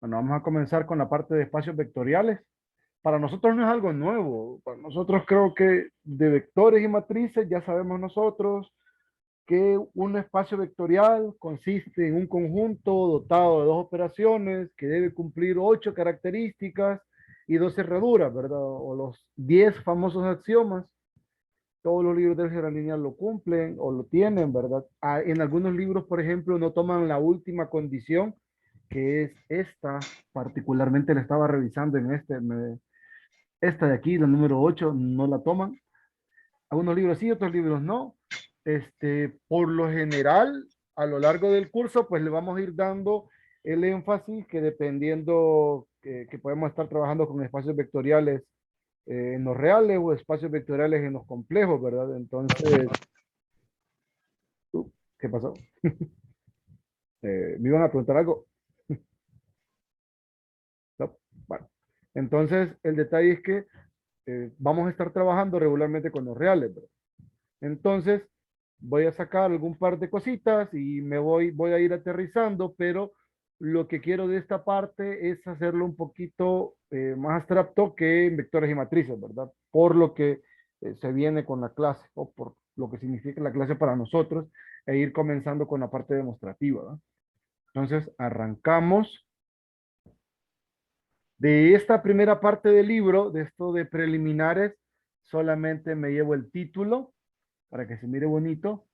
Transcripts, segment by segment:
Bueno, vamos a comenzar con la parte de espacios vectoriales. Para nosotros no es algo nuevo. Para nosotros creo que de vectores y matrices ya sabemos nosotros que un espacio vectorial consiste en un conjunto dotado de dos operaciones que debe cumplir 8 características y 2 cerraduras, ¿verdad? O los 10 famosos axiomas. Todos los libros de álgebra lineal lo cumplen o lo tienen, ¿verdad? En algunos libros, por ejemplo, no toman la última condición, que es esta, particularmente la estaba revisando en esta de aquí, la número 8 no la toman. Algunos libros sí, otros libros no. Por lo general, a lo largo del curso, pues le vamos a ir dando el énfasis que dependiendo que podemos estar trabajando con espacios vectoriales en los reales o espacios vectoriales en los complejos, ¿verdad? Entonces, ¿qué pasó? ¿Me iban a preguntar algo? No. Bueno, entonces el detalle es que vamos a estar trabajando regularmente con los reales, ¿verdad? Entonces, voy a sacar algún par de cositas y voy a ir aterrizando, pero lo que quiero de esta parte es hacerlo un poquito más abstracto que en vectores y matrices, ¿verdad? Por lo que se viene con la clase o por lo que significa la clase para nosotros e ir comenzando con la parte demostrativa, ¿verdad? Entonces, arrancamos. De esta primera parte del libro, de esto de preliminares, solamente me llevo el título para que se mire bonito.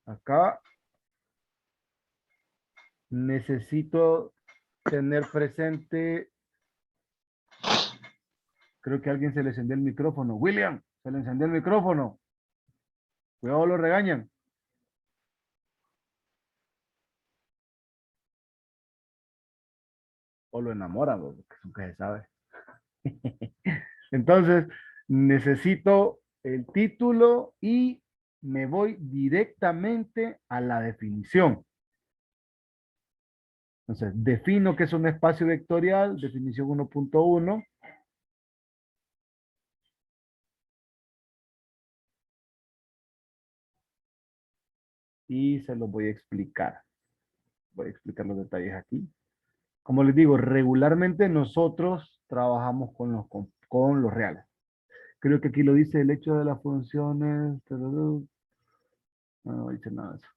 Acá necesito tener presente, creo que a alguien se le encendió el micrófono. William, se le encendió el micrófono. Cuidado, lo regañan. O lo enamoran, porque nunca se sabe. Entonces, necesito el título y me voy directamente a la definición. Entonces, defino que es un espacio vectorial, definición 1.1. Y se los voy a explicar. Voy a explicar los detalles aquí. Como les digo, regularmente nosotros trabajamos con los reales. Creo que aquí lo dice el hecho de las funciones. No, no dice nada de eso.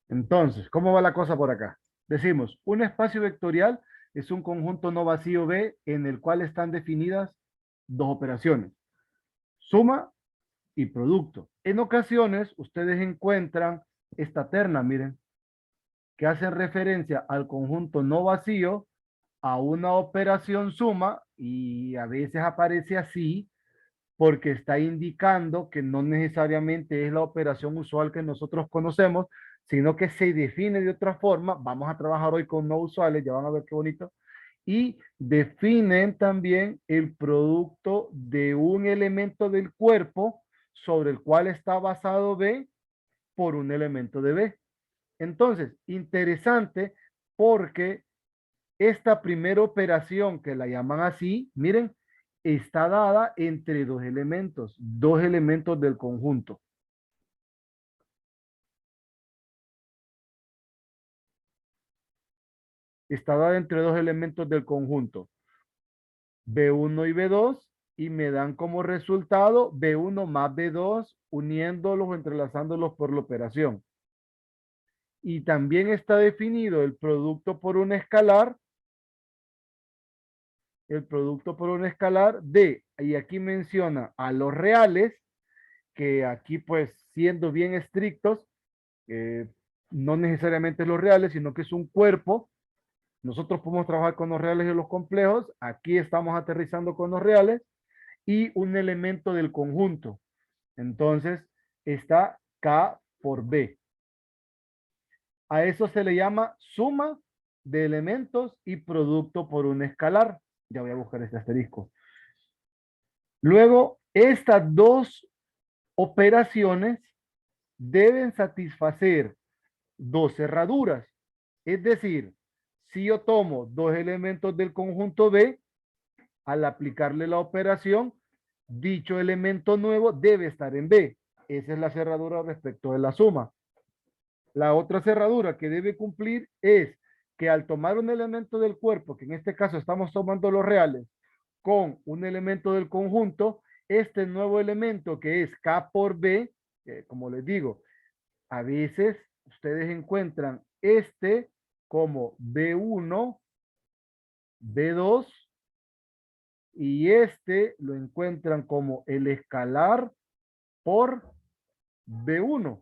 Entonces, ¿cómo va la cosa por acá? Decimos, un espacio vectorial es un conjunto no vacío B en el cual están definidas dos operaciones, suma y producto. En ocasiones, ustedes encuentran esta terna, miren, que hace referencia al conjunto no vacío, a una operación suma, y a veces aparece así porque está indicando que no necesariamente es la operación usual que nosotros conocemos, sino que se define de otra forma. Vamos a trabajar hoy con no usuales, ya van a ver qué bonito. Y definen también el producto de un elemento del cuerpo sobre el cual está basado B por un elemento de B. Entonces, interesante porque esta primera operación, que la llaman así, miren, está dada entre dos elementos del conjunto. Está dada entre dos elementos del conjunto, B1 y B2, y me dan como resultado B1 más B2, uniéndolos o entrelazándolos por la operación. Y también está definido el producto por un escalar de, y aquí menciona a los reales, que aquí pues siendo bien estrictos, eh, no necesariamente los reales, sino que es un cuerpo. Nosotros podemos trabajar con los reales y los complejos. Aquí estamos aterrizando con los reales y un elemento del conjunto. Entonces está K por B. A eso se le llama suma de elementos y producto por un escalar. Ya voy a buscar este asterisco. Luego, estas dos operaciones deben satisfacer dos cerraduras. Es decir, si yo tomo dos elementos del conjunto B, al aplicarle la operación, dicho elemento nuevo debe estar en B. Esa es la cerradura respecto de la suma. La otra cerradura que debe cumplir es que al tomar un elemento del cuerpo, que en este caso estamos tomando los reales, con un elemento del conjunto, este nuevo elemento que es K por B, como les digo, a veces ustedes encuentran este como B1, B2 y este lo encuentran como el escalar por B1.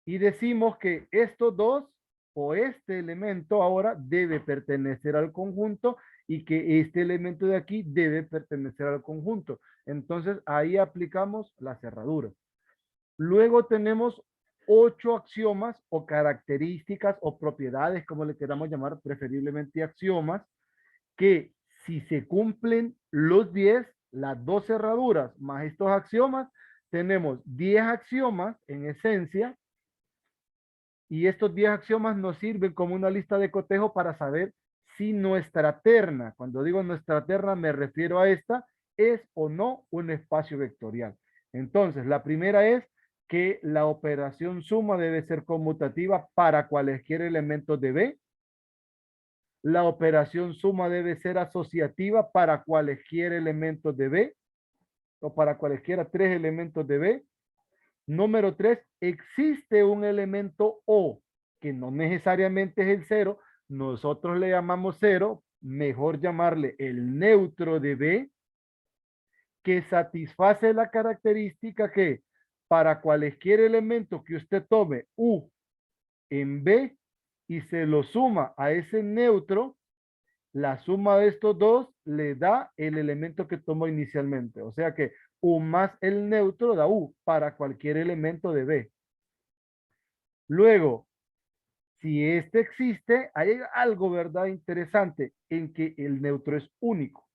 Y decimos que estos dos o este elemento ahora debe pertenecer al conjunto y que este elemento de aquí debe pertenecer al conjunto. Entonces ahí aplicamos la cerradura. Luego tenemos 8 axiomas o características o propiedades, como le queramos llamar, preferiblemente axiomas, que si se cumplen los 10, las dos cerraduras más estos axiomas, tenemos 10 axiomas en esencia y estos 10 axiomas nos sirven como una lista de cotejo para saber si nuestra terna, cuando digo nuestra terna me refiero a esta, es o no un espacio vectorial. Entonces, la primera es que la operación suma debe ser conmutativa para cualesquiera elementos de B. La operación suma debe ser asociativa para cualesquiera elementos de B o para cualesquiera tres elementos de B. Número 3, existe un elemento O que no necesariamente es el cero. Nosotros le llamamos cero, mejor llamarle el neutro de B, que satisface la característica que para cualquier elemento que usted tome U en B y se lo suma a ese neutro, la suma de estos dos le da el elemento que tomó inicialmente. O sea que U más el neutro da U para cualquier elemento de B. Luego, si este existe, hay algo, ¿verdad? Interesante en que el neutro es único.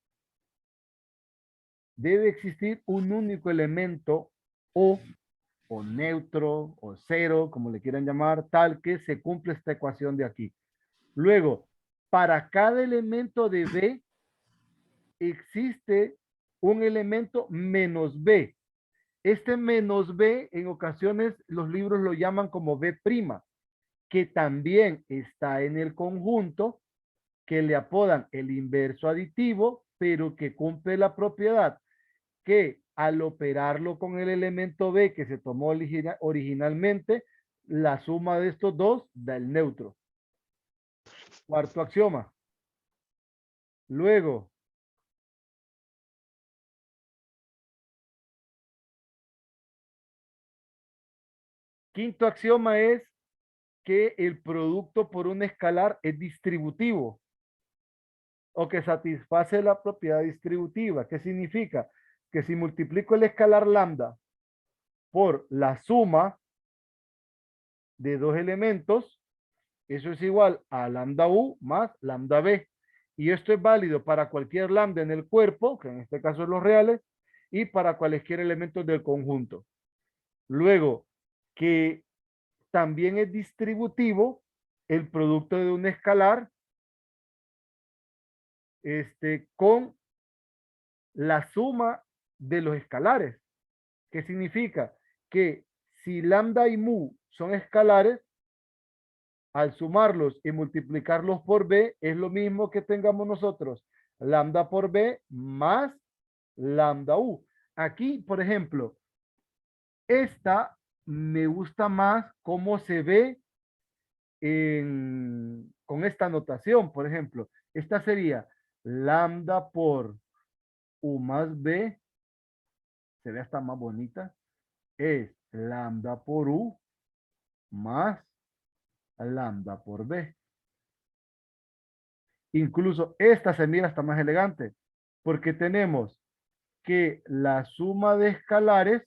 Debe existir un único elemento o neutro o cero, como le quieran llamar, tal que se cumple esta ecuación de aquí. Luego, para cada elemento de B existe un elemento menos B. Este menos B en ocasiones los libros lo llaman como B', que también está en el conjunto, que le apodan el inverso aditivo, pero que cumple la propiedad que al operarlo con el elemento B que se tomó originalmente, la suma de estos dos da el neutro. Cuarto axioma. Luego, quinto axioma es que el producto por un escalar es distributivo o que satisface la propiedad distributiva. ¿Qué significa? Que si multiplico el escalar lambda por la suma de dos elementos, eso es igual a lambda u más lambda b. Y esto es válido para cualquier lambda en el cuerpo, que en este caso es los reales, y para cualquier elementos del conjunto. Luego, que también es distributivo el producto de un escalar con la suma de los escalares. ¿Qué significa? Que si lambda y mu son escalares, al sumarlos y multiplicarlos por b, es lo mismo que tengamos nosotros lambda por b más lambda u. Aquí, por ejemplo, esta me gusta más cómo se ve con esta notación. Por ejemplo, esta sería lambda por u más b, se ve hasta más bonita, es lambda por u más lambda por b. Incluso esta se mira hasta más elegante, porque tenemos que la suma de escalares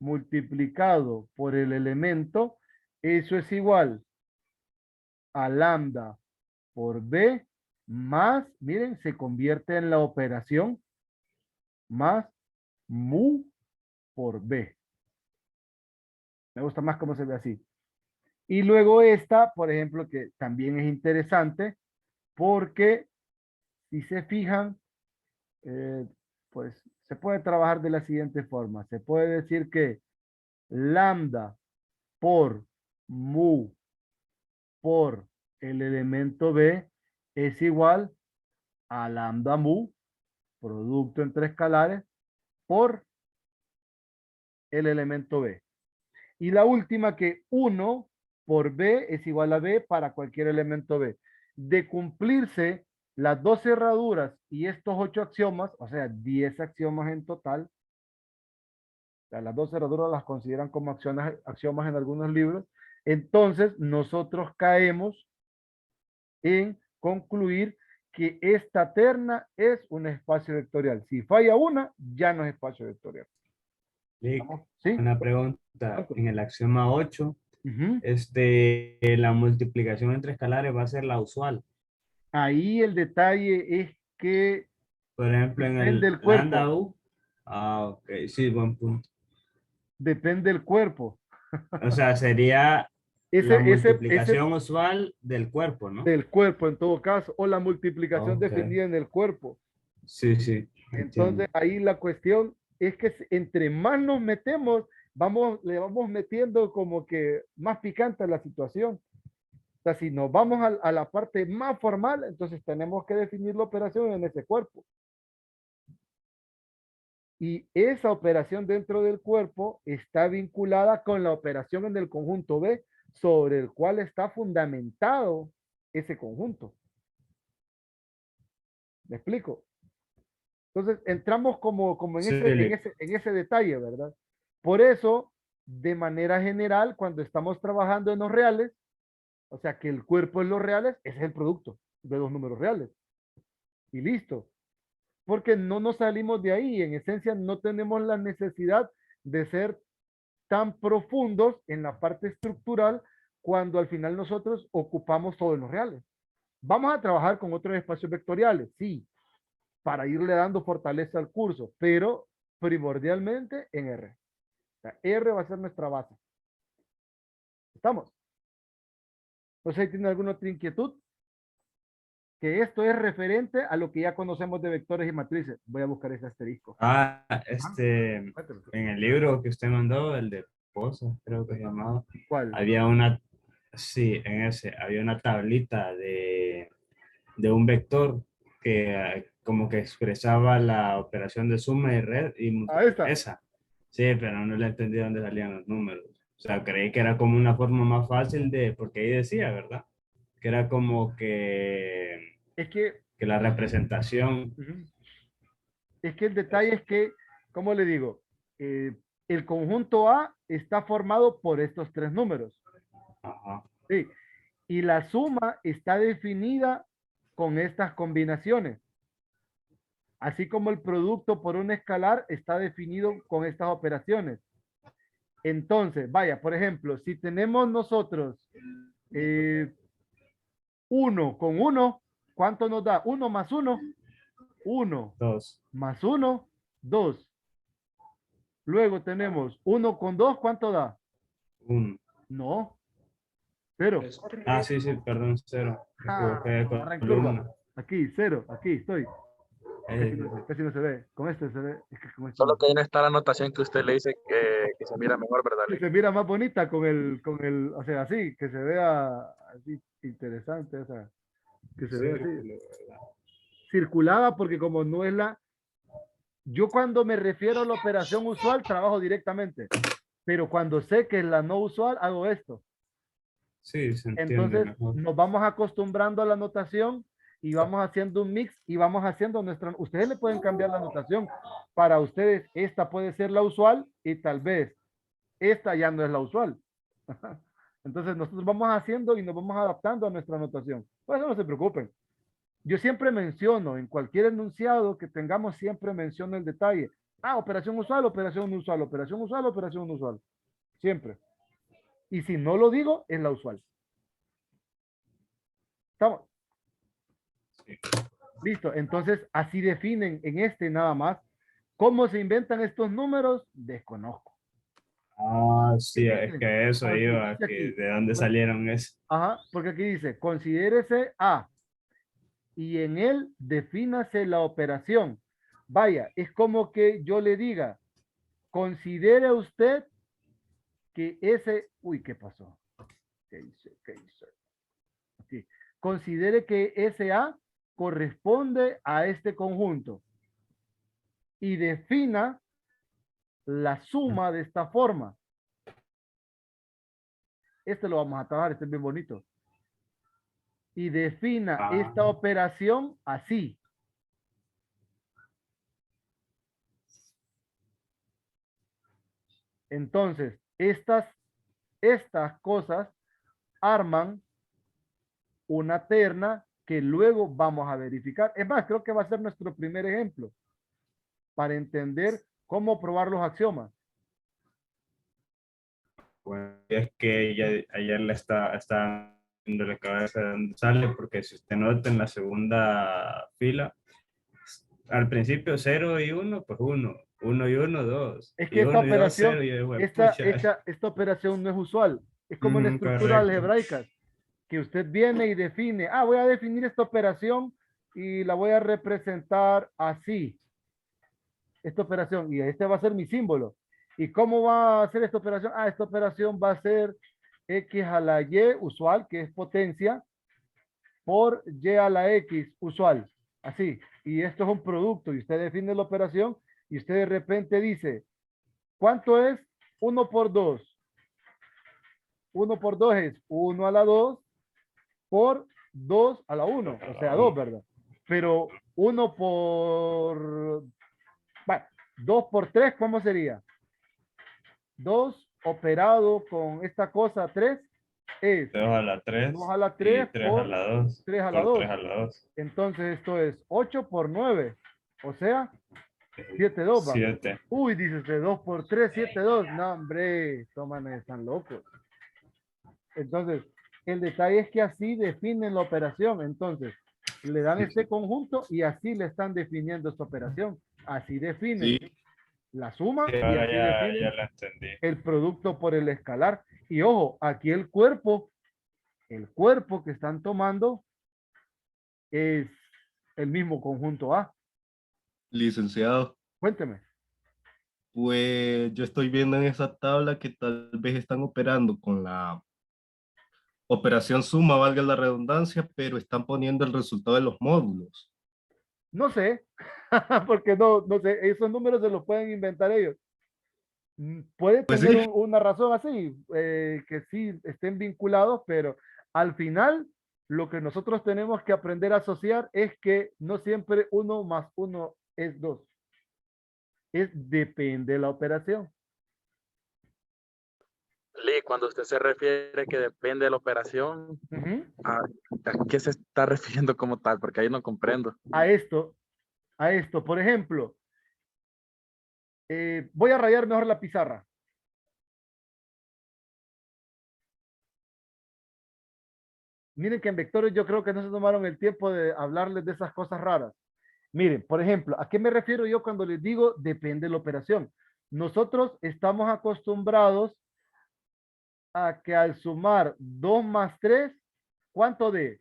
multiplicado por el elemento, eso es igual a lambda por b más, miren, se convierte en la operación más mu por b. Me gusta más cómo se ve así. Y luego esta, por ejemplo, que también es interesante porque si se fijan, eh, pues se puede trabajar de la siguiente forma. Se puede decir que lambda por mu por el elemento b es igual a lambda mu, producto entre escalares, por el elemento b. Y la última que 1 por b es igual a b para cualquier elemento b. De cumplirse las dos cerraduras y estos 8 axiomas, o sea, 10 axiomas en total, o sea, las dos cerraduras las consideran como axiomas en algunos libros, entonces nosotros caemos en concluir que esta terna es un espacio vectorial. Si falla una, ya no es espacio vectorial. Lick, ¿Sí? una pregunta. En el axioma 8, Ujú. la multiplicación entre escalares va a ser la usual. Ahí el detalle es que Por ejemplo, en depende el del lambda cuerpo, U. Ah, ok, sí, buen punto. depende del cuerpo. O sea, sería la Ese multiplicación usual del cuerpo, ¿no? del cuerpo en todo caso, o la multiplicación Ok, definida en el cuerpo. sí, sí, Entonces entiendo. ahí la cuestión es que entre más nos metemos, le vamos metiendo como que más picante a la situación. O sea, si nos vamos a la parte más formal, entonces tenemos que definir la operación en ese cuerpo. Y esa operación dentro del cuerpo está vinculada con la operación en el conjunto B, sobre el cual está fundamentado ese conjunto. ¿Me explico? Entonces, entramos como Sí, Lick. en ese detalle, ¿verdad? Por eso, de manera general, cuando estamos trabajando en los reales, o sea, que el cuerpo en los reales, ese es el producto de los números reales. Y listo. Porque no nos salimos de ahí. En esencia, no tenemos la necesidad de ser tan profundos en la parte estructural cuando al final nosotros ocupamos todo en los reales. Vamos a trabajar con otros espacios vectoriales, sí, para irle dando fortaleza al curso, pero primordialmente en R. O sea, R va a ser nuestra base. ¿Estamos? No sé si tiene alguna otra inquietud, que esto es referente a lo que ya conocemos de vectores y matrices. Voy a buscar ese asterisco. Ah, Ah, en el libro que usted mandó, el de Pozas, creo que se llamaba, ¿cuál? había una, sí, en ese, había una tablita de un vector que como que expresaba la operación de suma y red y Ah, esta. esa. Sí, pero no le entendí dónde salían los números. O sea, creí que era como una forma más fácil de, porque ahí decía, ¿verdad? Que era como Es que, que la representación. uh-huh. Es que el detalle es que, ¿cómo le digo? Eh, el conjunto A está formado por estos tres números. Ajá. Sí. Y la suma está definida con estas combinaciones. Así como el producto por un escalar está definido con estas operaciones. Entonces, vaya, por ejemplo, si tenemos nosotros 1 con 1, ¿cuánto nos da? 1 más 1, 1 Dos. más 1, 2. Luego tenemos 1 con 2, ¿cuánto da? Uno. No, 0. Ah, sí, sí, perdón, cero. Me equivoqué Ah, de agarra en curva. columna. Aquí, 0, aquí estoy. Sí, sí. Casi no se ve. Con este se ve. Es que con este Solo no. que ahí no está la anotación que usted le dice que se mira mejor, ¿verdad, Y Lee? se mira más bonita o sea, así, que se vea así interesante esa, que se vea así. Círculo, ¿verdad? Circulada, porque como no es yo cuando me refiero a la operación usual, trabajo directamente, pero cuando sé que es la no usual, hago esto. Sí, se entiende Entonces, mejor. nos vamos acostumbrando a la notación y vamos haciendo un mix y vamos haciendo ustedes le pueden cambiar la notación. Para ustedes, esta puede ser la usual y tal vez esta ya no es la usual. Entonces, nosotros vamos haciendo y nos vamos adaptando a nuestra notación. Por eso no se preocupen. Yo siempre menciono en cualquier enunciado que tengamos, siempre menciono el detalle. Ah, operación usual, operación usual, operación usual, operación usual. Siempre. Y si no lo digo, es la usual. ¿Estamos? Sí. Listo. Entonces, así definen en este nada más ¿Cómo se inventan estos números? Desconozco. Ah, sí, ¿Qué es dicen? que eso Porque iba, dice que aquí, de dónde pues, salieron eso. ajá, porque aquí dice, considérese A y en él defínase la operación. Vaya, es como que yo le diga, considere usted que ese, uy, ¿qué pasó? ¿Qué hice? ¿Qué hice? Aquí. Considere que ese A corresponde a este conjunto y defina la suma de esta forma. Este lo vamos a trabajar, este es bien bonito. Y defina Ah, esta operación así. Entonces, estas cosas arman una terna que luego vamos a verificar. Es más, creo que va a ser nuestro primer ejemplo para entender cómo probar los axiomas. bueno, es que ya, ayer le está viendo la cabeza de dónde sale, porque si usted nota en la segunda fila, al principio 0 y 1, pues 1, 1 y 1, 2, Es que y esta 1 y 2, operación, 0, y yo, esta, pucha. esta, esta operación no es usual. Es como en estructuras Correcto. algebraicas, que usted viene y define, voy a definir esta operación y la voy a representar así, esta operación, y este va a ser mi símbolo. ¿Y cómo va a ser esta operación? Esta operación va a ser x a la y usual, que es potencia, por y a la x usual. Así. Y esto es un producto y usted define la operación y usted de repente dice, ¿cuánto es 1 por 2? 1 por 2 es 1 a la 2 por 2 a la 1, o sea, 2, ¿verdad? Pero 1 por, bueno, 2 por 3, ¿cómo sería? 2 operado con esta cosa 3 es 2 a la 2 3 a la y 3 3 a por la 2 3 a la por 3 2. a la 2. Entonces esto es 8 por 9, o sea, 7, 2 va. 7. Uy, dice usted 2 por 3, 7, 2. No, hombre, toman, están locos. Entonces, el detalle es que así definen la operación. Entonces, le dan Sí, este conjunto y así le están definiendo esta operación. Así definen sí, la suma Sí, y ahora así ya definen la entendí. el producto por el escalar. Y ojo, aquí el cuerpo que están tomando es el mismo conjunto A. licenciado. Cuénteme. Pues yo estoy viendo en esa tabla que tal vez están operando con la operación suma, valga la redundancia, pero están poniendo el resultado de los módulos. No sé, porque no sé, esos números se los pueden inventar ellos. Puede Pues tener sí, una razón así, que sí estén vinculados, pero al final lo que nosotros tenemos que aprender a asociar es que no siempre 1 más 1 es 2. Depende de la operación. Lee, cuando usted se refiere que depende de la operación, Ujú. ¿a, a qué se está refiriendo como tal? Porque ahí no comprendo. A esto, por ejemplo, voy a rayar mejor la pizarra. Miren que en vectores yo creo que no se tomaron el tiempo de hablarles de esas cosas raras. Miren, por ejemplo, ¿a qué me refiero yo cuando les digo depende de la operación? Nosotros estamos acostumbrados a que al sumar 2 más 3, ¿cuánto de?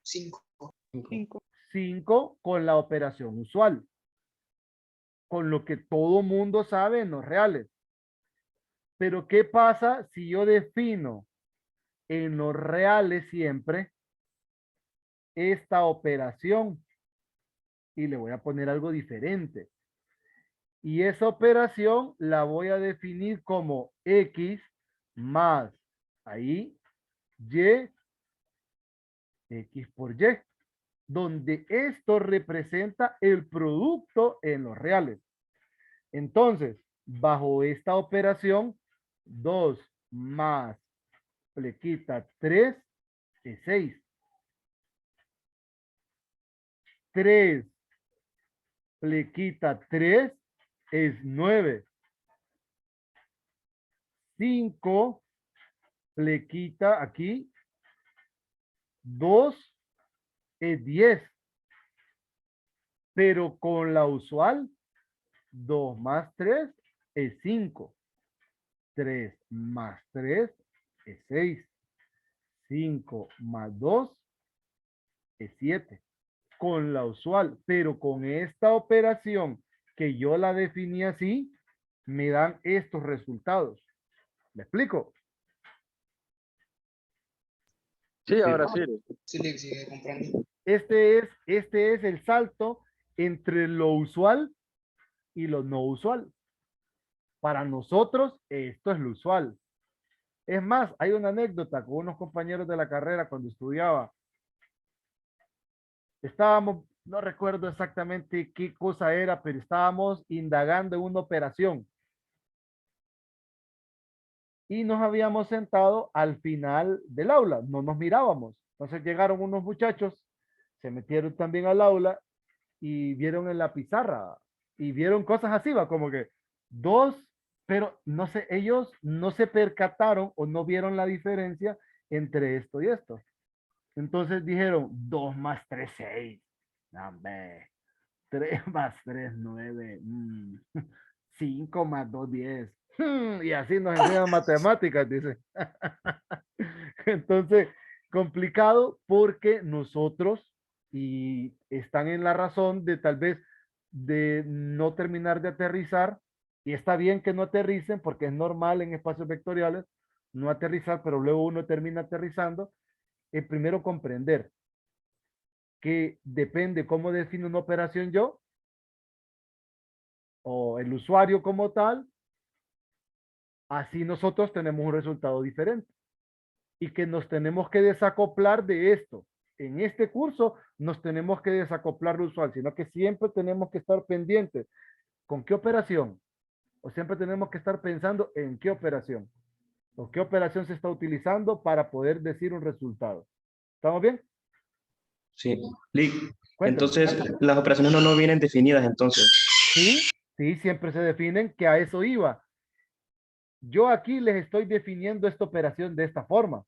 5. 5 con la operación usual, con lo que todo mundo sabe en los reales. Pero ¿qué pasa si yo defino en los reales siempre esta operación? Y le voy a poner algo diferente. Y esa operación la voy a definir como X más, ahí, Y, X por Y, donde esto representa el producto en los reales. Entonces, bajo esta operación, 2 más le quita 3 es 6. 3 le quita 3 es 9. 5 le quita aquí 2 es 10. pero con la usual, 2 más 3 es 5. 3 más 3 es 6. 5 más 2 es 7. Con la usual, pero con esta operación que yo la definí así, me dan estos resultados. ¿Me explico? Sí, ahora sí. Sí, le sigue comprando. Este es el salto entre lo usual y lo no usual. Para nosotros, esto es lo usual. Es más, hay una anécdota con unos compañeros de la carrera cuando estudiaba. Estábamos, no recuerdo exactamente qué cosa era, pero estábamos indagando en una operación. Y nos habíamos sentado al final del aula, no nos mirábamos. Entonces llegaron unos muchachos, se metieron también al aula y vieron en la pizarra y vieron cosas así, va, como que dos, pero no sé, ellos no se percataron o no vieron la diferencia entre esto y esto. Entonces dijeron, 2 más 3, 6. No, hombre, 3 más 3, 9. 5 más 2, 10. Y así nos enseñan matemáticas, dice. Entonces, complicado porque nosotros, y están en la razón de tal vez de no terminar de aterrizar, y está bien que no aterricen porque es normal en espacios vectoriales no aterrizar, pero luego uno termina aterrizando. Primero comprender que depende cómo define una operación yo, o el usuario como tal, así nosotros tenemos un resultado diferente y que nos tenemos que desacoplar de esto. En este curso nos tenemos que desacoplar lo usual, sino que siempre tenemos que estar pendientes con qué operación, o siempre tenemos que estar pensando en qué operación, o qué operación se está utilizando para poder decir un resultado. ¿Estamos bien? Sí. Lick, Cuéntame. entonces las operaciones no vienen definidas entonces. Sí, sí, siempre se definen, que a eso iba. Yo aquí les estoy definiendo esta operación de esta forma.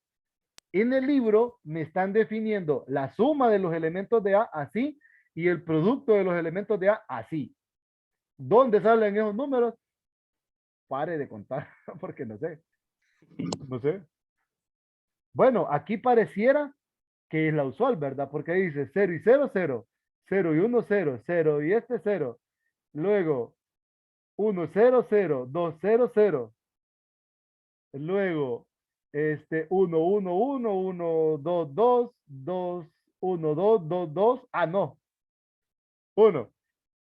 En el libro me están definiendo la suma de los elementos de A así y el producto de los elementos de A así. ¿Dónde salen esos números? Pare de contar, porque no sé. No sé. Bueno, aquí pareciera que es la usual, ¿verdad? Porque dice 0 y 0, 0. 0 y 1, 0. 0 y este 0. Luego 1, 0, 0. 2, 0, 0. Luego, 1, 1, 1, 1, 2, 2, 2, 1, 2, 2, 2. Ah, no. 1.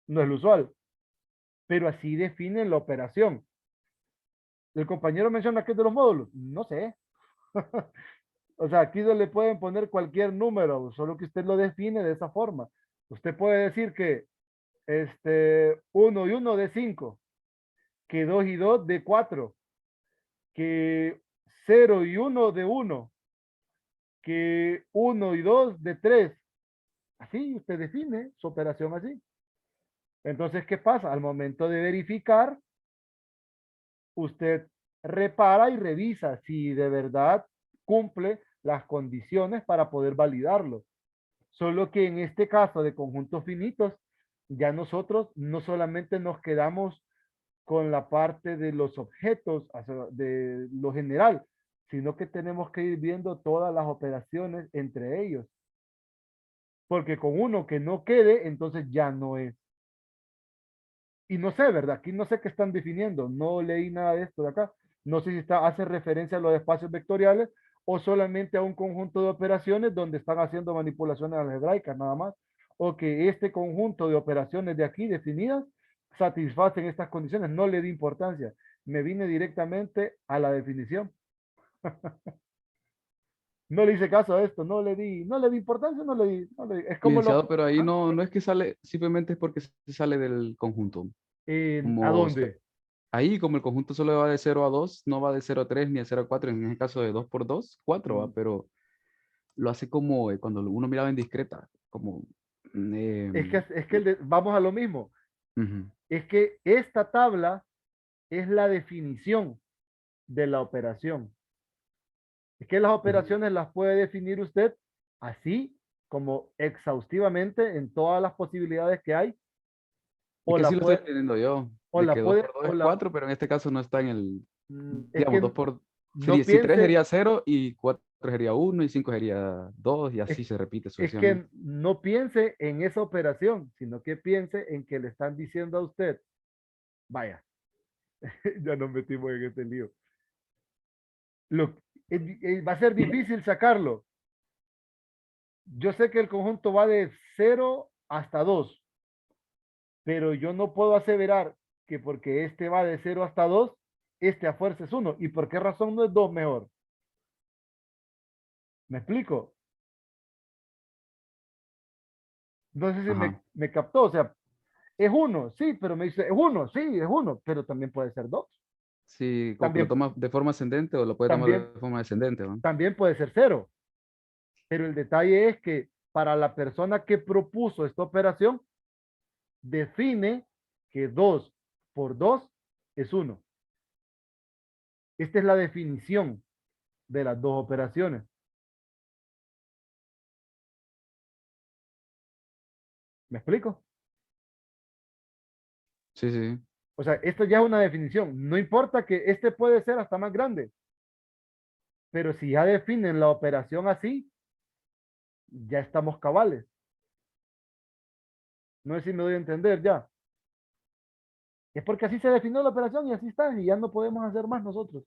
No es lo usual. Pero así definen la operación. El compañero menciona que es de los módulos. No sé. O sea, aquí no le pueden poner cualquier número, solo que usted lo define de esa forma. Usted puede decir que 1 y 1 de 5, que 2 y 2 de 4, que 0 y 1 de 1, que 1 y 2 de 3. Así usted define su operación así. Entonces, ¿qué pasa? Al momento de verificar, usted repara y revisa si de verdad cumple las condiciones para poder validarlo. Solo que en este caso de conjuntos finitos, ya nosotros no solamente nos quedamos con la parte de los objetos, de lo general, sino que tenemos que ir viendo todas las operaciones entre ellos. Porque con uno que no quede, entonces ya no es. Y no sé, ¿verdad? Aquí no sé qué están definiendo. No leí nada de esto de acá. No sé si hace referencia a los espacios vectoriales o solamente a un conjunto de operaciones donde están haciendo manipulaciones algebraicas nada más. O que este conjunto de operaciones de aquí definidas satisfacen estas condiciones. No le di importancia. Me vine directamente a la definición. No le hice caso a esto. No le di importancia, no le di. Es como Licenciado, lo... pero ahí ¿Ah? no es que sale, simplemente es porque se sale del conjunto. ¿A Como dónde? ahí, como el conjunto solo va de 0 a 2, no va de 0 a 3 ni a 0 a 4, en ese caso de 2 por 2, 4, ¿va? Pero lo hace como cuando uno miraba en discreta, como... Vamos a lo mismo. Ujú. Es que esta tabla es la definición de la operación. Es que las operaciones las puede definir usted así como exhaustivamente en todas las posibilidades que hay. Es O que la sí lo puede, estoy entendiendo yo. o De la que 2 puede, por 2 o es la, 4, pero en este caso no está en el, es digamos, que 2 por... no Si 3 piense, sería 0 y 4 sería 1 y 5 sería 2 y así es, se repite es sucesivamente. que no piense en esa operación, sino que piense en que le están diciendo a usted, vaya, ya nos metimos en este lío. Lo, va a ser difícil sacarlo. Yo sé que el conjunto va de 0 hasta 2, pero yo no puedo aseverar que porque este va de 0 hasta 2, este a fuerza es 1. ¿Y por qué razón no es 2 mejor? ¿Me explico? No sé si Ajá. me captó. O sea, es 1, sí, pero me dice, es 1, sí, es 1, pero también puede ser 2. Sí, como que lo También, toma de forma ascendente o lo puede tomar también, de forma descendente, ¿no? también puede ser 0. Pero el detalle es que para la persona que propuso esta operación, define que 2 por 2 es 1. Esta es la definición de las dos operaciones. ¿Me explico? Sí, sí. O sea, esto ya es una definición. No importa que este puede ser hasta más grande, pero si ya definen la operación así, ya estamos cabales. No sé si me doy a entender ya. Es porque así se definió la operación y así está, y ya no podemos hacer más nosotros.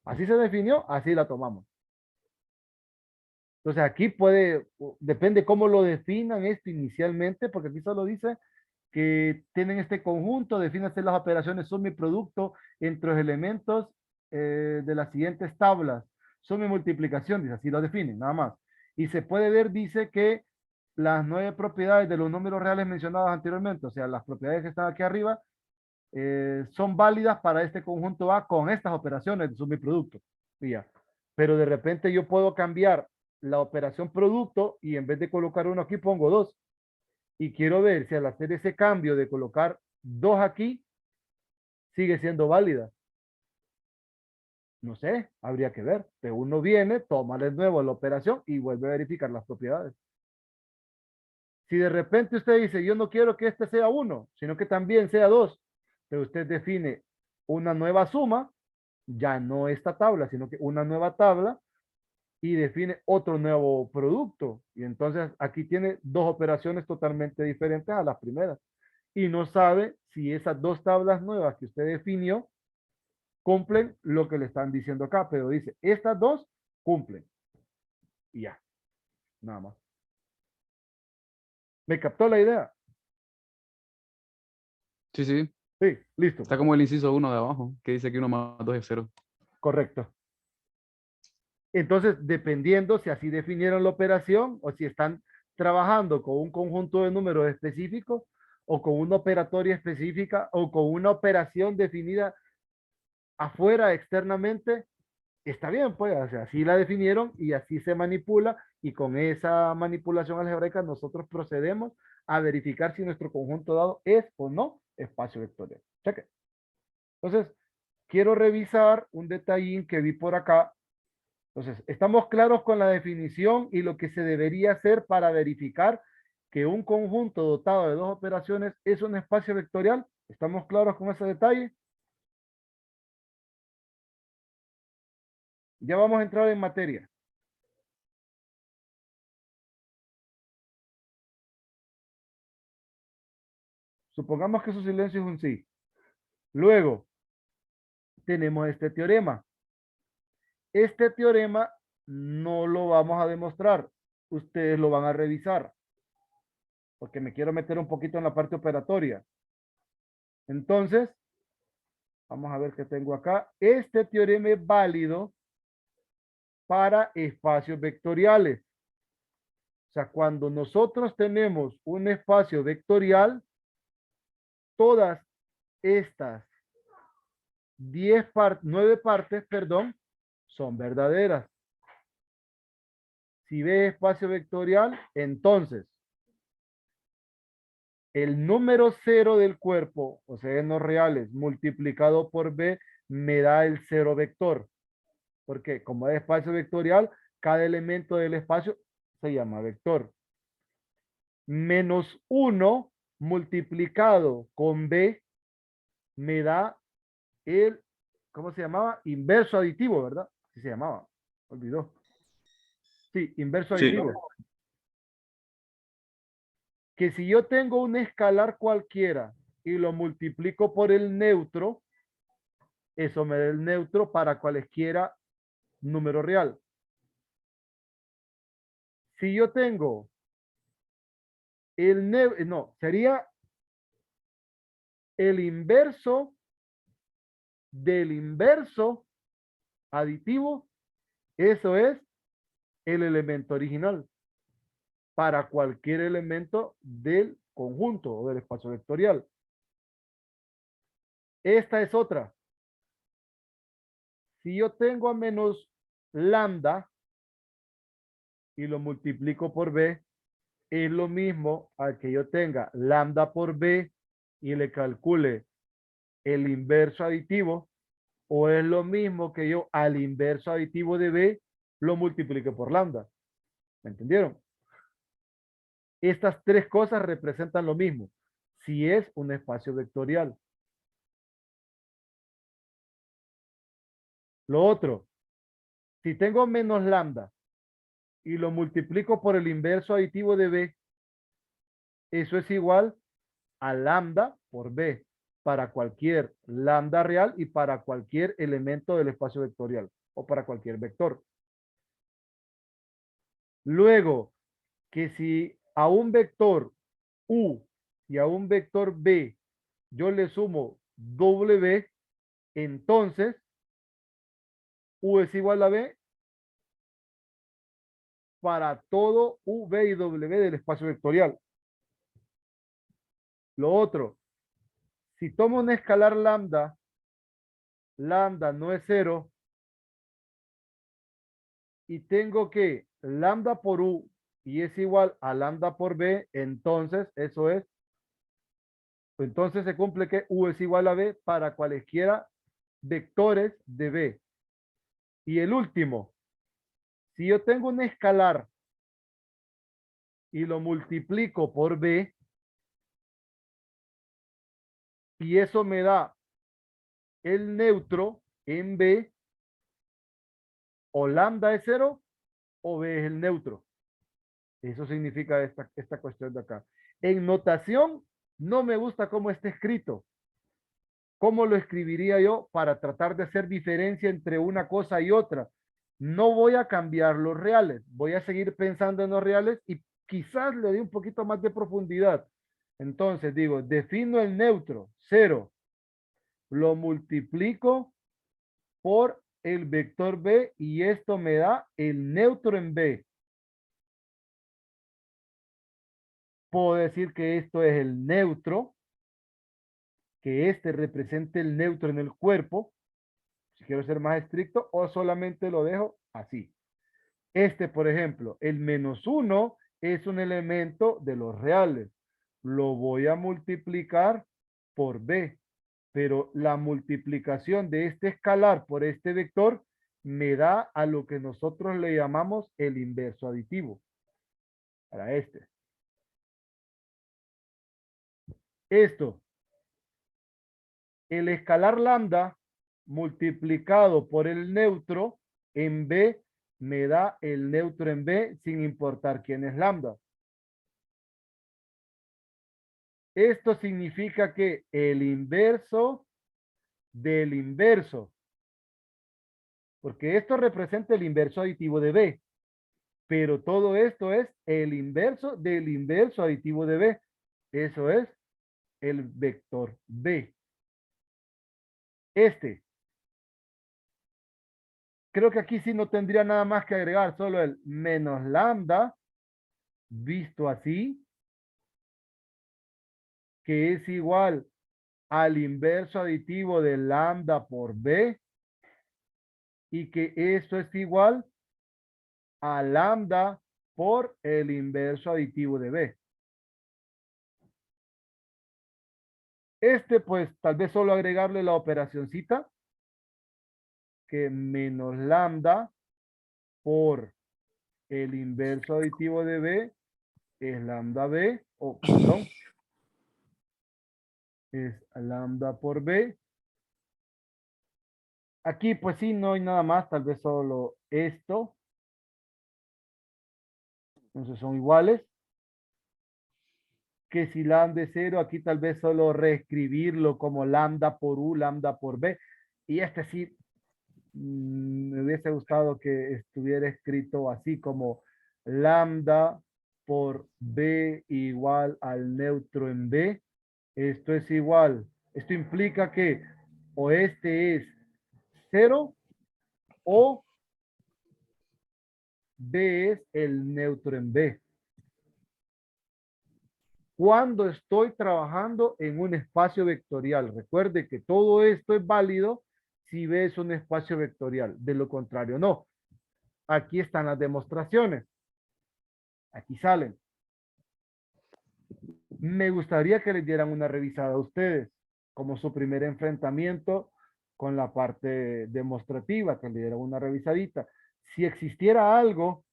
Así se definió, así la tomamos. Entonces aquí puede, depende cómo lo definan esto inicialmente, porque aquí solo dice que tienen este conjunto, defínanse las operaciones suma y producto entre los elementos de las siguientes tablas. Suma y multiplicación, dice, así lo definen, nada más. Y se puede ver, dice que las 9 propiedades de los números reales mencionados anteriormente, o sea, las propiedades que están aquí arriba, son válidas para este conjunto A con estas operaciones de suma y producto. Y ya. Pero de repente yo puedo cambiar la operación producto y en vez de colocar uno aquí pongo 2. Y quiero ver si al hacer ese cambio de colocar 2 aquí, sigue siendo válida. No sé, habría que ver. Pero uno viene, toma de nuevo la operación y vuelve a verificar las propiedades. Si de repente usted dice, yo no quiero que este sea 1, sino que también sea 2, pero usted define una nueva suma, ya no esta tabla, sino que una nueva tabla y define otro nuevo producto. Y entonces aquí tiene dos operaciones totalmente diferentes a las primeras. Y no sabe si esas dos tablas nuevas que usted definió cumplen lo que le están diciendo acá, pero dice, estas dos cumplen. Y ya, nada más. ¿Me captó la idea? Sí, sí. Sí, listo. Está como el inciso 1 de abajo, que dice que 1 más 2 es 0. Correcto. Entonces, dependiendo si así definieron la operación o si están trabajando con un conjunto de números específicos o con una operatoria específica o con una operación definida afuera externamente, está bien, pues, o sea, así la definieron y así se manipula y con esa manipulación algebraica nosotros procedemos a verificar si nuestro conjunto dado es o no espacio vectorial. Cheque. Entonces, quiero revisar un detallín que vi por acá. Entonces, estamos claros con la definición y lo que se debería hacer para verificar que un conjunto dotado de dos operaciones es un espacio vectorial. ¿Estamos claros con ese detalle? Ya vamos a entrar en materia. Supongamos que su silencio es un sí. Luego, tenemos este teorema. Este teorema no lo vamos a demostrar. Ustedes lo van a revisar. Porque me quiero meter un poquito en la parte operatoria. Entonces, vamos a ver qué tengo acá. Este teorema es válido para espacios vectoriales. O sea, cuando nosotros tenemos un espacio vectorial, todas estas 9 partes, perdón, son verdaderas. Si B es espacio vectorial, entonces el número 0 del cuerpo, o sea, en los reales, multiplicado por B, me da el 0 vector. Porque como es espacio vectorial, cada elemento del espacio se llama vector. menos 1 multiplicado con B me da el, ¿cómo se llamaba? Inverso aditivo, ¿verdad? Así se llamaba. Olvidó. Sí, inverso Sí. aditivo. Que si yo tengo un escalar cualquiera y lo multiplico por el neutro, eso me da el neutro para cualesquiera número real. Si yo tengo no, sería el inverso del inverso aditivo, eso es el elemento original para cualquier elemento del conjunto o del espacio vectorial. Esta es otra. Si yo tengo a menos lambda y lo multiplico por b, es lo mismo al que yo tenga lambda por b y le calcule el inverso aditivo, o es lo mismo que yo al inverso aditivo de b lo multiplique por lambda. ¿Me entendieron? Estas tres cosas representan lo mismo si es un espacio vectorial. Lo otro, si tengo menos lambda y lo multiplico por el inverso aditivo de b, eso es igual a lambda por b para cualquier lambda real y para cualquier elemento del espacio vectorial o para cualquier vector. Luego, que si a un vector u y a un vector b yo le sumo w, entonces u es igual a b para todo v y w del espacio vectorial. Lo otro, si tomo un escalar lambda, lambda no es 0, y tengo que lambda por u y es igual a lambda por b, entonces eso es, entonces se cumple que u es igual a b para cualesquiera vectores de b. Y el último, si yo tengo un escalar y lo multiplico por b, y eso me da el neutro en b, o lambda es 0 o b es el neutro. Eso significa esta cuestión de acá. En notación, no me gusta cómo está escrito. ¿Cómo lo escribiría yo para tratar de hacer diferencia entre una cosa y otra? No voy a cambiar los reales. Voy a seguir pensando en los reales y quizás le dé un poquito más de profundidad. Entonces digo, defino el neutro, 0. Lo multiplico por el vector b y esto me da el neutro en b. Puedo decir que esto es el neutro, que este represente el neutro en el cuerpo, si quiero ser más estricto, o solamente lo dejo así. Este, por ejemplo, el menos 1 es un elemento de los reales. Lo voy a multiplicar por b, pero la multiplicación de este escalar por este vector me da a lo que nosotros le llamamos el inverso aditivo. Para este. Esto, el escalar lambda multiplicado por el neutro en B me da el neutro en B sin importar quién es lambda. Esto significa que el inverso del inverso, porque esto representa el inverso aditivo de B, pero todo esto es el inverso del inverso aditivo de B. Eso es el vector B. Creo que aquí sí no tendría nada más que agregar, solo el menos lambda, visto así, que es igual al inverso aditivo de lambda por B, y que esto es igual a lambda por el inverso aditivo de B. Pues tal vez solo agregarle la operacioncita, que menos lambda por el inverso aditivo de B es lambda B, o perdón, es lambda por B. Aquí pues sí, no hay nada más, tal vez solo esto. Entonces son iguales. Que si lambda es 0, aquí tal vez solo reescribirlo como lambda por U, lambda por B. Y este sí, me hubiese gustado que estuviera escrito así como lambda por B igual al neutro en B. Esto es igual. Esto implica que o este es 0 o B es el neutro en B. Cuando estoy trabajando en un espacio vectorial. Recuerde que todo esto es válido si B es un espacio vectorial. De lo contrario, no. Aquí están las demostraciones. Aquí salen. Me gustaría que les dieran una revisada a ustedes como su primer enfrentamiento con la parte demostrativa, que le dieran una revisadita. Si existiera algo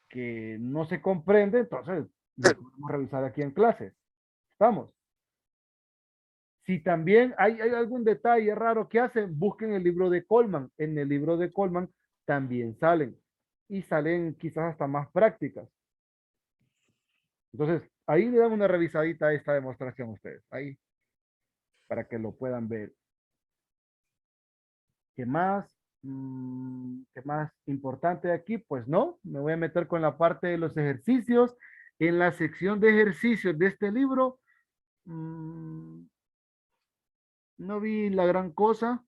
que no se comprende, entonces lo podemos revisar aquí en clase. ¿Estamos? Si también hay algún detalle raro que hacen, busquen el libro de Coleman. En el libro de Coleman también salen. Y salen quizás hasta más prácticas. Entonces, ahí le dan una revisadita a esta demostración a ustedes. Ahí, para que lo puedan ver. ¿Qué más? ¿Qué más importante aquí? Pues no, me voy a meter con la parte de los ejercicios. En la sección de ejercicios de este libro, no vi la gran cosa.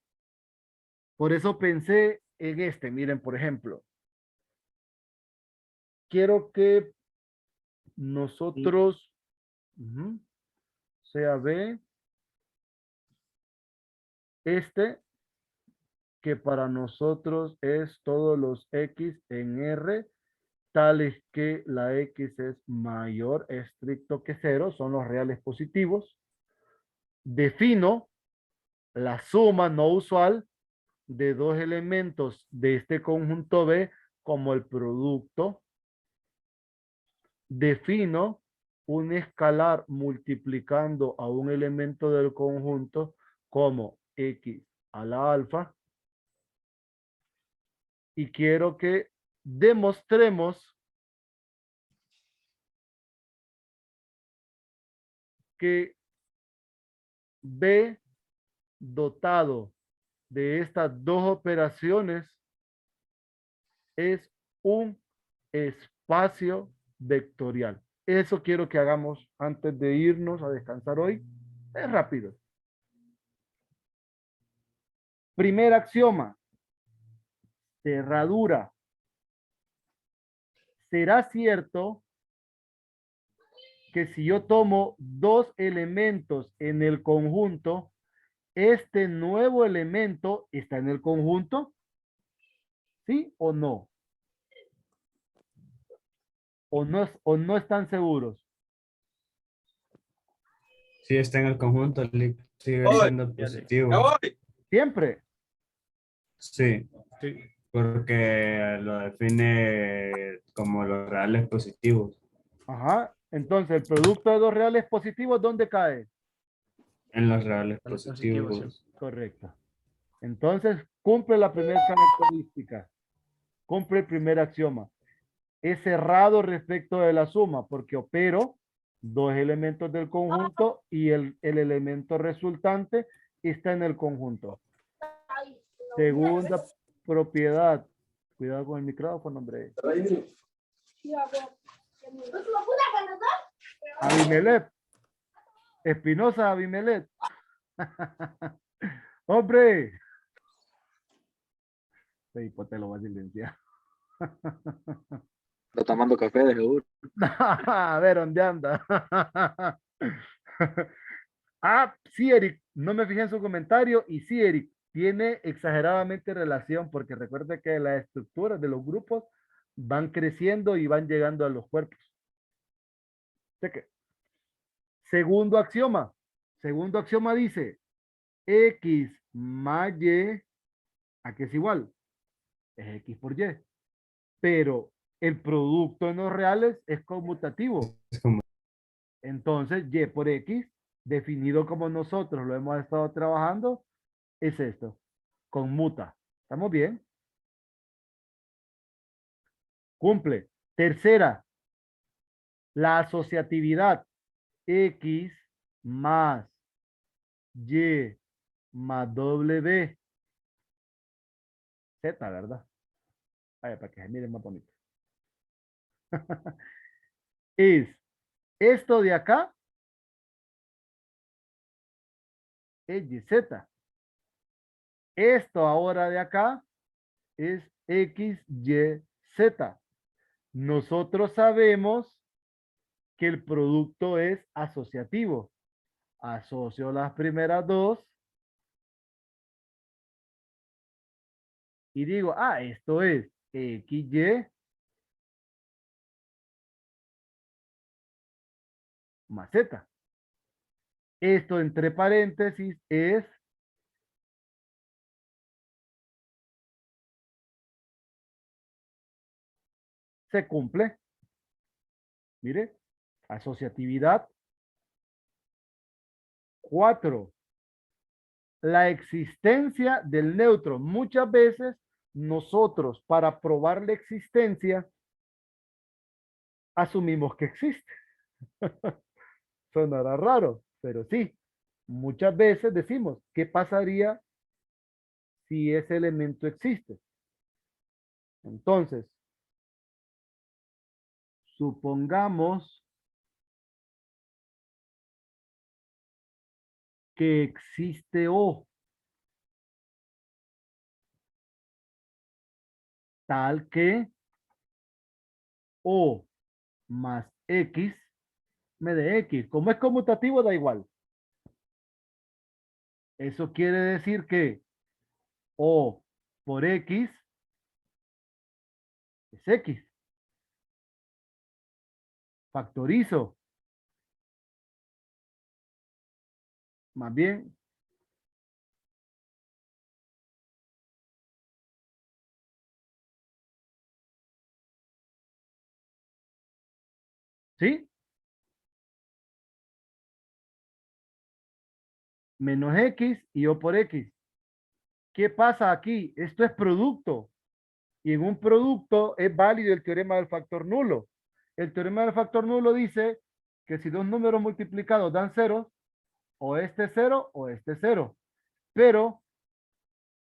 Por eso pensé en este. Miren, por ejemplo, quiero que nosotros, sea B, este, que para nosotros es todos los X en R, tales que la X es mayor estricto que 0, son los reales positivos. Defino la suma no usual de dos elementos de este conjunto B como el producto. Defino un escalar multiplicando a un elemento del conjunto como X a la alfa. Y quiero que demostremos que B dotado de estas dos operaciones es un espacio vectorial. Eso quiero que hagamos antes de irnos a descansar hoy. Es rápido. Primer axioma. Cerradura. ¿Será cierto que si yo tomo dos elementos en el conjunto, este nuevo elemento está en el conjunto? ¿Sí o no? ¿O no están seguros? Sí, está en el conjunto, sigue siendo positivo. Siempre. Sí, porque lo define como los reales positivos. Ajá. Entonces, el producto de dos reales positivos, ¿dónde cae? En los reales En los positivos. positivos, Correcto. Entonces, cumple la primera característica. Cumple el primer axioma. Es cerrado respecto de la suma porque opero dos elementos del conjunto y el elemento resultante está en el conjunto. Segunda propiedad. Cuidado con el micrófono, hombre. Abimelech. Espinosa Abimelech. Hombre. Sí, pues te lo voy a silenciar. está tomando café de seguro. A ver, ¿dónde anda? Ah, sí, Eric, no me fijé en su comentario y sí, Eric, tiene exageradamente relación porque recuerde que las estructuras de los grupos van creciendo y van llegando a los cuerpos. Cheque. Segundo axioma. Segundo axioma dice X más Y, ¿a qué es igual? Es X por Y. Pero el producto en los reales es conmutativo. Es como Entonces, y por x, definido como nosotros lo hemos estado trabajando, es esto, conmuta. ¿Estamos bien? Cumple. Tercera, la asociatividad x más y más w, z, ¿verdad? Vaya, para que se miren más bonito. Es esto de acá, es YZ. Esto ahora de acá es XYZ. Nosotros sabemos que el producto es asociativo. Asocio las primeras dos y digo, ah, esto es XY más Z. Esto entre paréntesis es se cumple. Mire, asociatividad. 4. La existencia del neutro. Muchas veces nosotros para probar la existencia asumimos que existe. Sonará raro, pero sí. Muchas veces decimos, ¿qué pasaría si ese elemento existe? Entonces, supongamos que existe O, tal que O más X me dé X. Como es conmutativo, da igual. Eso quiere decir que O por X es X. Factorizo. Más bien, ¿sí? Menos X y O por X. ¿Qué pasa aquí? Esto es producto. Y en un producto es válido el teorema del factor nulo. El teorema del factor nulo dice que si dos números multiplicados dan cero, o este cero o este cero. Pero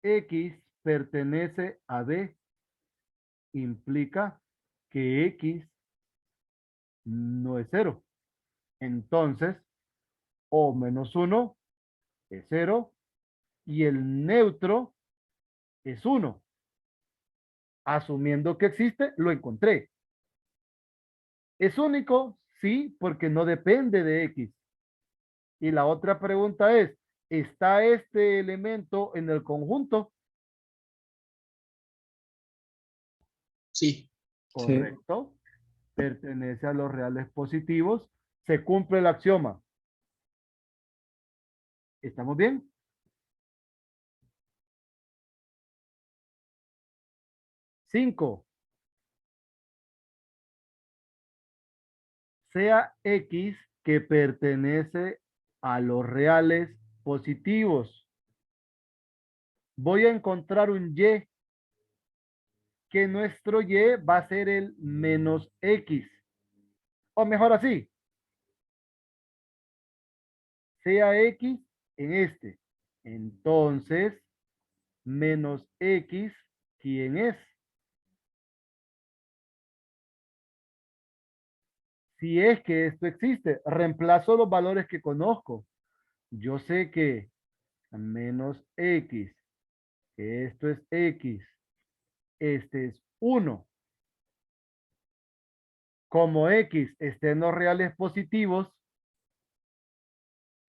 X pertenece a B. Implica que X no es cero. Entonces, O menos 1 es 0 y el neutro es 1. Asumiendo que existe, lo encontré. ¿Es único? Sí, porque no depende de X. Y la otra pregunta es, ¿está este elemento en el conjunto? Sí, Correcto. Pertenece a los reales positivos. Se cumple el axioma. ¿Estamos bien? Cinco. Sea X que pertenece a los reales positivos. Voy a encontrar un Y que nuestro Y va a ser el menos X. O mejor así. Sea X en este. Entonces, menos X, ¿quién es? Si es que esto existe, reemplazo los valores que conozco. Yo sé que menos X, que esto es X, este es 1. Como X está en los reales positivos,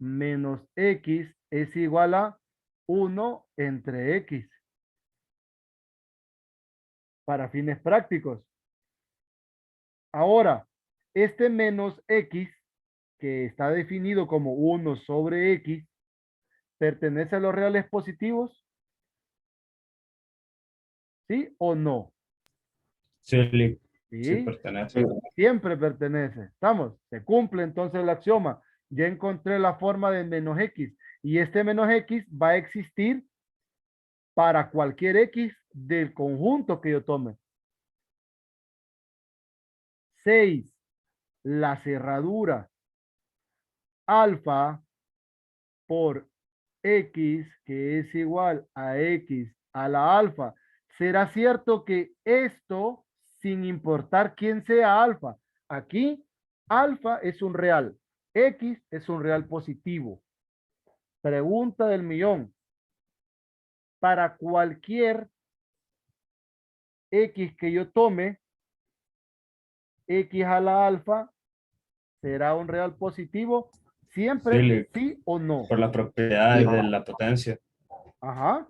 menos X es igual a 1 entre X. Para fines prácticos. Ahora, este menos X, que está definido como 1 sobre X, ¿pertenece a los reales positivos? ¿Sí o no? sí, Sí, ¿Sí? pertenece. Siempre pertenece. ¿Estamos? Se cumple entonces el axioma. Ya encontré la forma de menos x. Y este menos x va a existir para cualquier x del conjunto que yo tome. 6. La cerradura alfa por x, que es igual a x a la alfa. ¿Será cierto que esto, sin importar quién sea alfa, aquí alfa es un real, x es un real positivo? Pregunta del millón. Para cualquier x que yo tome, x a la alfa será un real positivo, siempre Sí, sí o no. por las propiedades de la potencia. Ajá,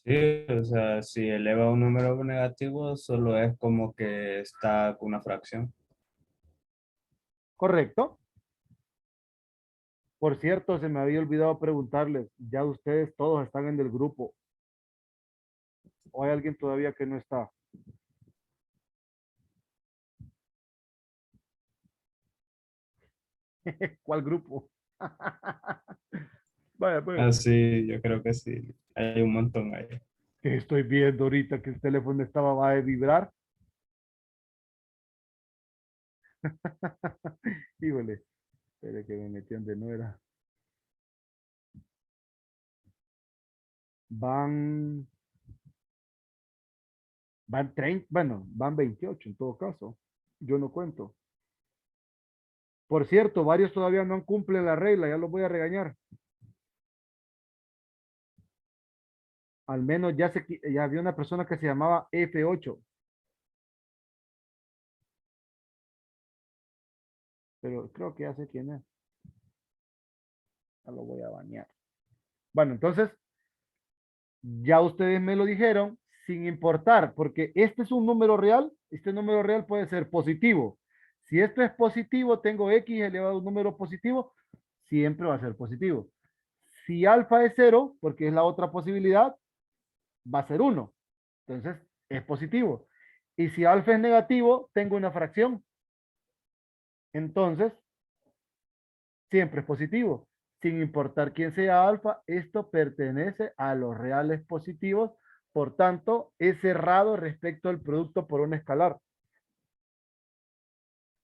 Sí, o sea, si eleva un número negativo, solo es como que está con una fracción. correcto. Por cierto, se me había olvidado preguntarles, ya ustedes todos están en el grupo o hay alguien todavía que no está. ¿Cuál grupo? Vaya, pues, Ah, sí, yo creo que sí. Hay un montón ahí. que estoy viendo ahorita que el teléfono estaba va a vibrar. Híjole, espere que me metí donde no era. Van, van 30, bueno, van 28 en todo caso. Yo no cuento. Por cierto, varios todavía no cumplen la regla, ya los voy a regañar. Al menos ya había una persona que se llamaba F8, pero creo que ya sé quién es. Ya lo voy a bañar. Bueno, entonces, ya ustedes me lo dijeron, sin importar, porque este es un número real, este número real puede ser positivo. Si esto es positivo, tengo x elevado a un número positivo, siempre va a ser positivo. Si alfa es 0, porque es la otra posibilidad, va a ser 1. Entonces, es positivo. Y si alfa es negativo, tengo una fracción. Entonces, siempre es positivo. Sin importar quién sea alfa, esto pertenece a los reales positivos, por tanto, es cerrado respecto al producto por un escalar.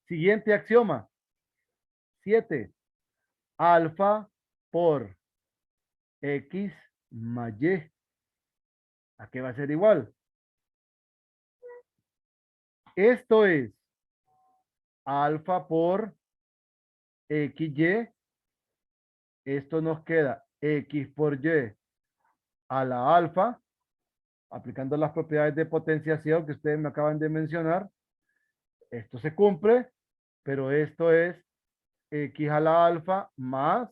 Siguiente axioma. 7. Alfa por x más y. ¿A qué va a ser igual? Esto es alfa por xy. Esto nos queda x por y a la alfa, aplicando las propiedades de potenciación que ustedes me acaban de mencionar. Esto se cumple, pero esto es x a la alfa más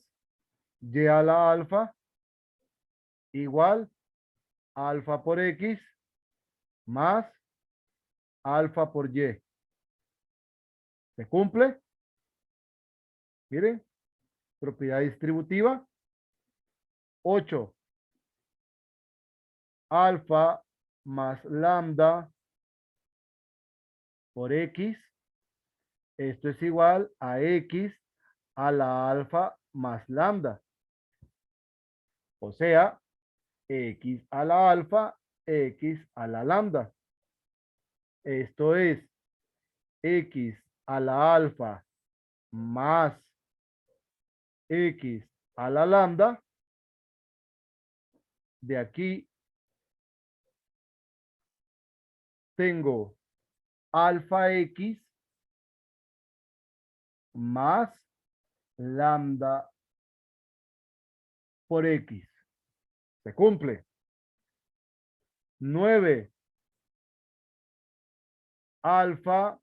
y a la alfa igual alfa por x más alfa por y. ¿Se cumple? Miren, propiedad distributiva. 8. Alfa más lambda por x. Esto es igual a x a la alfa más lambda. O sea, x a la alfa, x a la lambda. Esto es x a la alfa más x a la lambda. De aquí tengo alfa x más lambda por x. Se cumple. 9. Alfa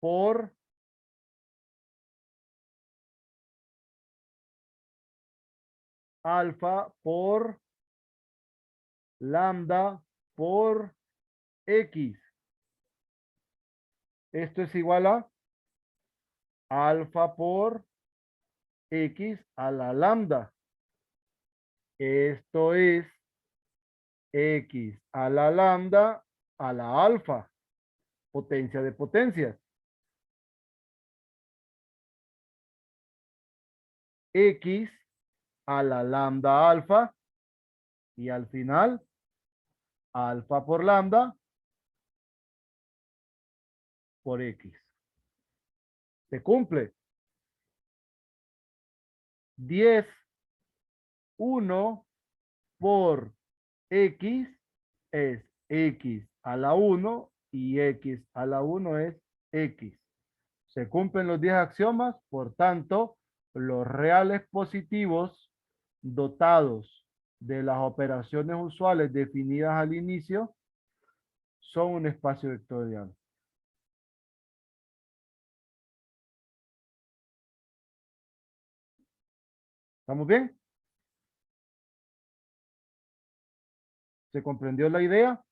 por alfa por lambda por x. Esto es igual a alfa por x a la lambda. Esto es x a la lambda a la alfa. potencia de potencias. X a la lambda alfa y al final alfa por lambda por X. Se cumple. 10, 1 por X es X a la 1 y X a la 1 es X. Se cumplen los 10 axiomas, por tanto, los reales positivos dotados de las operaciones usuales definidas al inicio son un espacio vectorial. ¿Estamos bien? ¿Se comprendió la idea?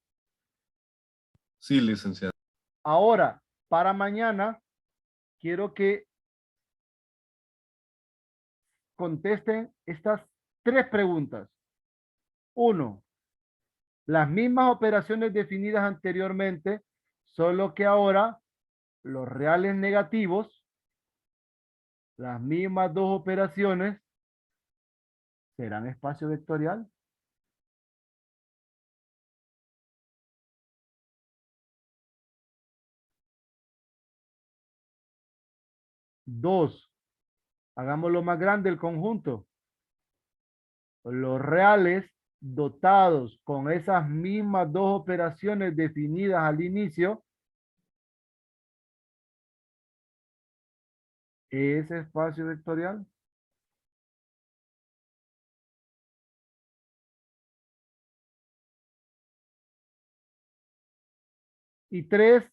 Sí, licenciado. Ahora, para mañana, quiero que contesten estas 3 preguntas. 1. Las mismas operaciones definidas anteriormente, solo que ahora los reales negativos, las mismas 2 operaciones, ¿serán espacio vectorial? Dos, hagámoslo más grande el conjunto. Los reales dotados con esas mismas 2 operaciones definidas al inicio, ¿es espacio vectorial? Y 3,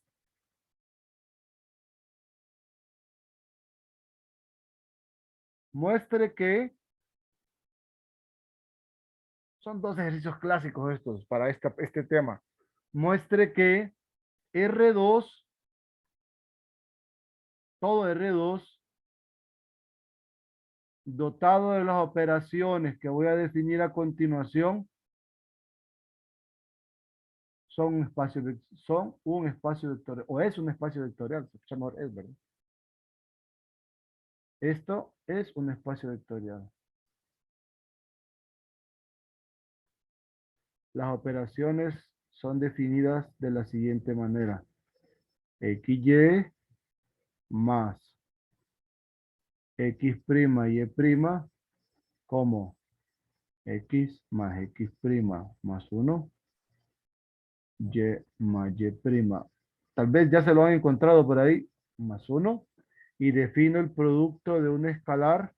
muestre que son 2 ejercicios clásicos estos para este tema. Muestre que R2, todo R2, dotado de las operaciones que voy a definir a continuación, son un espacio vectorial, o es un espacio vectorial, se escucha mejor, es verdad. Esto es un espacio vectorial. Las operaciones son definidas de la siguiente manera. XY más X' y Y' como X más X' más 1, Y más Y'. Tal vez ya se lo han encontrado por ahí, más 1. Y defino el producto de un escalar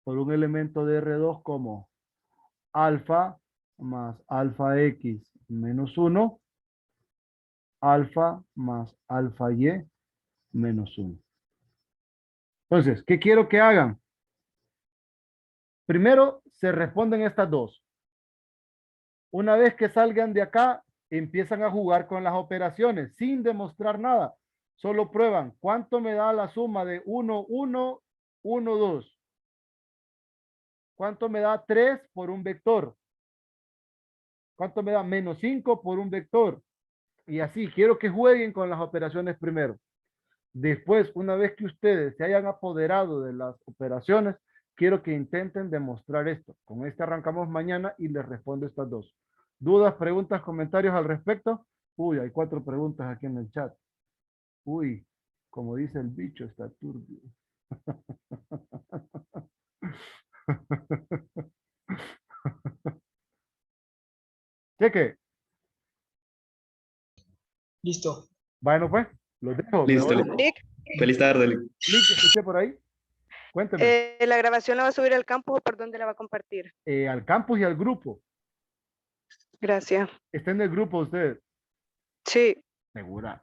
por un elemento de R2 como alfa más alfa X menos 1, alfa más alfa Y menos 1. Entonces, ¿qué quiero que hagan? Primero, se responden estas 2. Una vez que salgan de acá, empiezan a jugar con las operaciones sin demostrar nada. Solo prueban cuánto me da la suma de 1, 1, 1, 2. ¿Cuánto me da 3 por un vector? ¿Cuánto me da menos 5 por un vector? Y así, quiero que jueguen con las operaciones primero. Después, una vez que ustedes se hayan apoderado de las operaciones, quiero que intenten demostrar esto. Con este arrancamos mañana y les respondo estas 2. ¿Dudas, preguntas, comentarios al respecto? Uy, hay 4 preguntas aquí en el chat. Uy, como dice el bicho, está turbio. Cheque. Listo. Bueno, pues, los dejo. Listo. Lick, Feliz tarde. Lick. Lick, escuché por ahí. Cuénteme. ¿la grabación la va a subir al campus o por dónde la va a compartir? Al campus y al grupo. Gracias. Está en el grupo usted. Sí. Segura.